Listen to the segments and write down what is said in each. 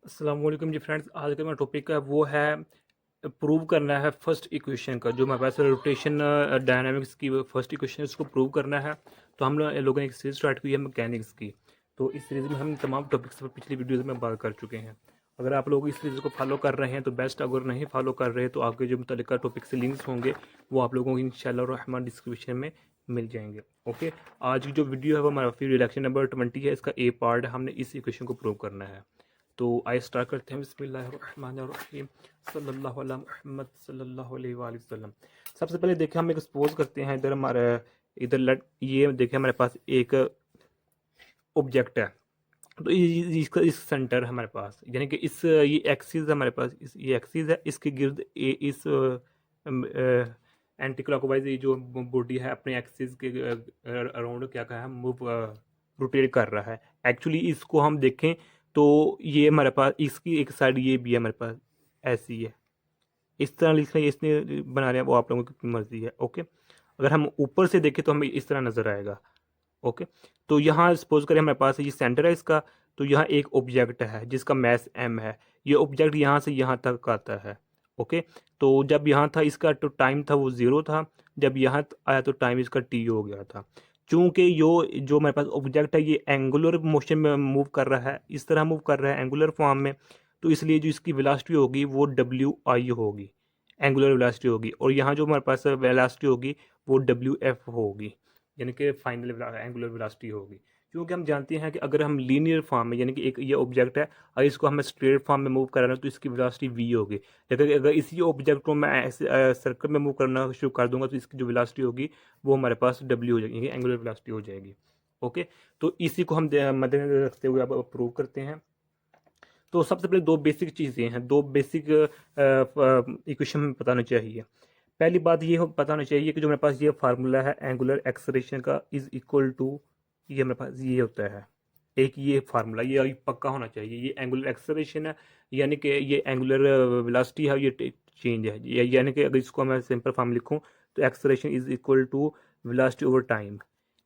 अस्सलाम वालेकुम जी फ्रेंड्स। आज का मेरा टॉपिक है वो है प्रूव करना है फर्स्ट इक्वेशन का, जो हमारे पास रोटेशन डायनामिक्स की फर्स्ट इक्वेशन है उसको प्रूव करना है। तो हम लोगों ने एक सीरीज स्टार्ट की है मैकेनिक्स की। तो इस सीरीज़ में हम तमाम टॉपिक्स पर पिछली वीडियोज़ में बात कर चुके हैं। अगर आप लोग इस सीरीज़ को फॉलो कर रहे हैं तो बेस्ट, अगर नहीं फॉलो कर रहे हैं तो आपके जो मुतल्लिका टॉपिक से लिंक्स होंगे वो आप लोगों को इंशाल्लाह रहमान डिस्क्रिप्शन में मिल जाएंगे। ओके, आज की जो वीडियो है वो हमारा फिर रिएक्शन नंबर 20 है, इसका ए पार्ट है। हमने इस इक्वेशन को प्रूव करना है। तो आइए स्टार्ट करते हैं। बिस्मिल्लाहिर्रहमानिर्रहीम, सल्लल्लाहु अला मुहम्मद सल्लल्लाहु अलैहि वसल्लम। सबसे पहले देखें, हम एक सपोज करते हैं, इधर हमारे इधर ये देखें हमारे पास एक ऑब्जेक्ट है। तो इसका इस सेंटर हमारे पास, यानी कि इस ये एक्सिस हमारे पास, ये एक्सिस है, इसके गिर्द इस एंटी क्लॉकवाइज ये जो बॉडी है अपने एक्सिस के अराउंड क्या कहा है, मूव रोटेट कर रहा है। एक्चुअली इसको हम देखें तो ये हमारे पास इसकी एक साइड ये भी है हमारे पास, ऐसी है। इस तरह लिखना इसने बना रहे हैं वो आप लोगों की मर्जी है। ओके, अगर हम ऊपर से देखें तो हमें इस तरह नजर आएगा। ओके, तो यहाँ सपोज करें हमारे पास ये सेंटर है इसका। तो यहाँ एक ऑब्जेक्ट है जिसका मैस m है। ये ऑब्जेक्ट यहाँ से यहाँ तक आता है। ओके, तो जब यहाँ था इसका तो टाइम था वो 0 था। जब यहाँ आया तो टाइम इसका t हो गया था। चूंकि जो हमारे पास ऑब्जेक्ट है ये एंगुलर मोशन में मूव कर रहा है, इस तरह मूव कर रहा है एंगुलर फॉर्म में। तो इसलिए जो इसकी वेलोसिटी होगी वो WI होगी, एंगुलर वेलोसिटी होगी। और यहाँ जो हमारे पास वेलोसिटी होगी वो WF होगी, यानी कि फाइनल एंगुलर वेलोसिटी होगी। क्योंकि हम जानते हैं कि अगर हम लीनियर फॉर्म में, यानी कि एक ये ऑब्जेक्ट है, अगर इसको हमें स्ट्रेट फॉर्म में मूव कराना है तो इसकी वेलोसिटी v होगी। लेकिन अगर इसी ऑब्जेक्ट को मैं ऐसे सर्कल में मूव करना शुरू कर दूंगा तो इसकी जो वेलोसिटी होगी वो हमारे पास w हो जाएगी, एंगुलर वेलोसिटी हो जाएगी। ओके, तो इसी को हम मद्देनजर रखते हुए अब प्रूव करते हैं। तो सबसे पहले दो बेसिक चीज़ें हैं, दो बेसिक इक्वेशन हमें पता होनी चाहिए। पहली बात ये पता होना चाहिए कि जो मेरे पास ये फार्मूला है एंगुलर एक्सलेरेशन का इज इक्वल टू, ये मेरे पास ये होता है एक ये फार्मूला, ये पक्का होना चाहिए। ये एंगुलर एक्सलेरेशन है, यानी कि ये एंगुलर वेलोसिटी है, ये चेंज है। यानी कि अगर इसको मैं सिंपल फॉर्म लिखूं तो acceleration is equal to velocity over time,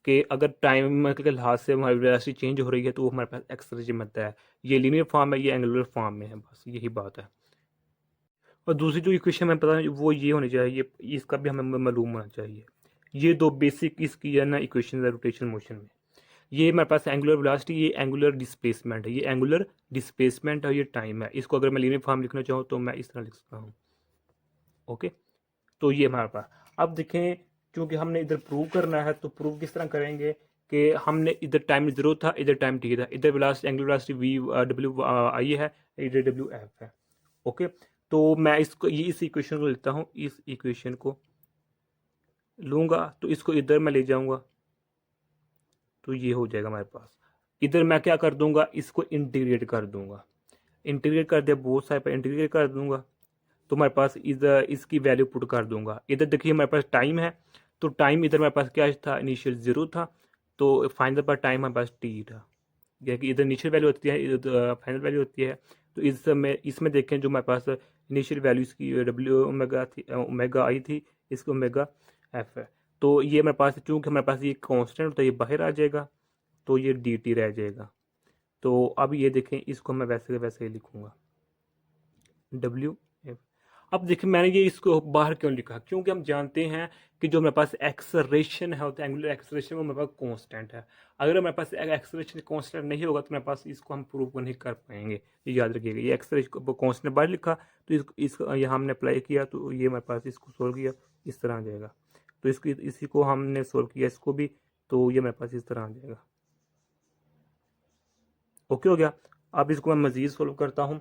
कि अगर टाइम के लिहाज से हमारी वेलोसिटी चेंज हो रही है तो वो हमारे पास एक्सलेरेशन बनता है। ये लीनियर फॉर्म है, ये एंगुलर फॉर्म में है, बस यही बात है। और दूसरी जो इक्वेशन हमें पता है वो ये होनी चाहिए, इसका भी हमें मालूम होना चाहिए। ये दो बेसिक इसकी है ना इक्वेशन है रोटेशन मोशन में। ये हमारे पास एंगुलर वेलोसिटी, ये एंगुलर डिस्प्लेसमेंट है, ये एंगुलर डिस्प्लेसमेंट है, ये टाइम है। इसको अगर मैं लीनियर फॉर्म लिखना चाहूँ तो मैं इस तरह लिख सकता हूँ। ओके, तो ये हमारे पास। अब देखें, क्योंकि हमने इधर प्रूव करना है तो प्रूव किस तरह करेंगे कि हमने इधर टाइम 0 था, इधर टाइम t था, इधर वेलोसिटी एंगुलर वेलोसिटी w है, इधर WF है। ओके, तो मैं इसको इस इक्वेशन को लिखता हूँ, इस इक्वेशन को लूंगा तो इसको इधर मैं ले जाऊंगा तो ये हो जाएगा हमारे पास। इधर मैं क्या कर दूंगा, इसको इंटीग्रेट कर दूंगा। इंटीग्रेट कर दिया, बहुत सारे पर इंटीग्रेट कर दूंगा तो हमारे पास इधर इसकी वैल्यू पुट कर दूंगा। इधर देखिए हमारे पास टाइम है, तो टाइम इधर हमारे पास क्या था, इनिशियल 0 था, तो फाइनल पर टाइम हमारे पास t था। यानी कि इधर इनिशियल वैल्यू होती है, इधर फाइनल वैल्यू होती है। तो इसमें देखें जो हमारे पास इनिशियल वैल्यू इसकी डब्ल्यू ओमेगा थी, ओमेगा आई थी, इसकी ओमेगा एफ है। तो ये हमारे पास, चूंकि हमारे पास ये कांस्टेंट तो ये बाहर आ जाएगा, तो ये डी टी रह जाएगा। तो अब ये देखें, इसको मैं वैसे वैसे ही लिखूंगा डब्ल्यू एफ। अब देखिए मैंने ये इसको बाहर क्यों लिखा, क्योंकि हम जानते हैं कि जो मेरे पास एक्सलेरेशन है होता है, एंगुलर एक्सलेरेशन, वो मेरे पास कांस्टेंट है। अगर मेरे पास एक्सलेरेशन कांस्टेंट नहीं होगा तो मेरे पास इसको हम प्रूव नहीं कर पाएंगे। ये याद रखिएगा, ये एक्सलेरेशन कांस्टेंट बाहर लिखा तो इसको यहाँ हमने अप्लाई किया तो ये मेरे पास इसको सोल्व किया, इस तरह आ जाएगा। तो इसी को हमने सोल्व किया, इसको भी, तो ये मेरे पास इस तरह आ जाएगा। ओके हो गया। अब इसको मैं मज़ीद सोल्व करता हूँ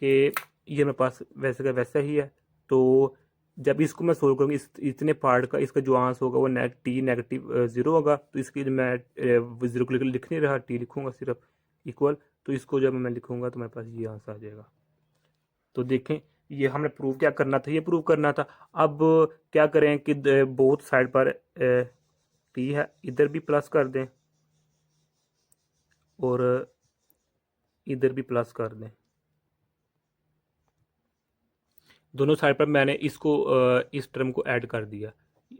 कि ये मेरे पास वैसे का वैसा ही है। तो जब इसको मैं सोल्व करूँगी, इतने पार्ट का इसका जो आंसर होगा वो t नेगेटिव 0 होगा। तो इसकी मैं 0 को लिख नहीं रहा, t लिखूँगा सिर्फ, इक्वल। तो इसको जब मैं लिखूँगा तो मेरे पास ये आंसर आ जाएगा। तो देखें, ये हमने प्रूव क्या करना था, ये प्रूव करना था। अब क्या करें कि बोथ साइड पर t है, इधर भी प्लस कर दें और इधर भी प्लस कर दें। दोनों साइड पर मैंने इसको इस टर्म को ऐड कर दिया।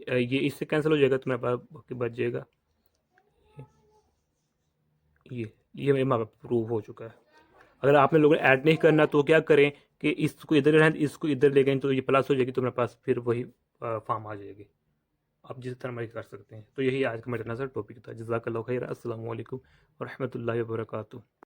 ये इससे कैंसिल हो जाएगा तो मेरे पास बाकी बच जाएगा ये। ये मेरे माँ प्रूव हो चुका है। अगर आपने लोगों ने ऐड नहीं करना तो क्या करें कि इसको इधर रहने इसको इधर ले गए तो ये प्लस हो जाएगी, तो मेरे पास फिर वही फॉर्म आ जाएगी। आप जिस तरह मर्जी कर सकते हैं। तो यही आज का मेरा नज़र टॉपिक था। जज़ाकल्लाहु खैर। अस्सलामु अलैकुम व रहमतुल्लाहि व बरकातुहू।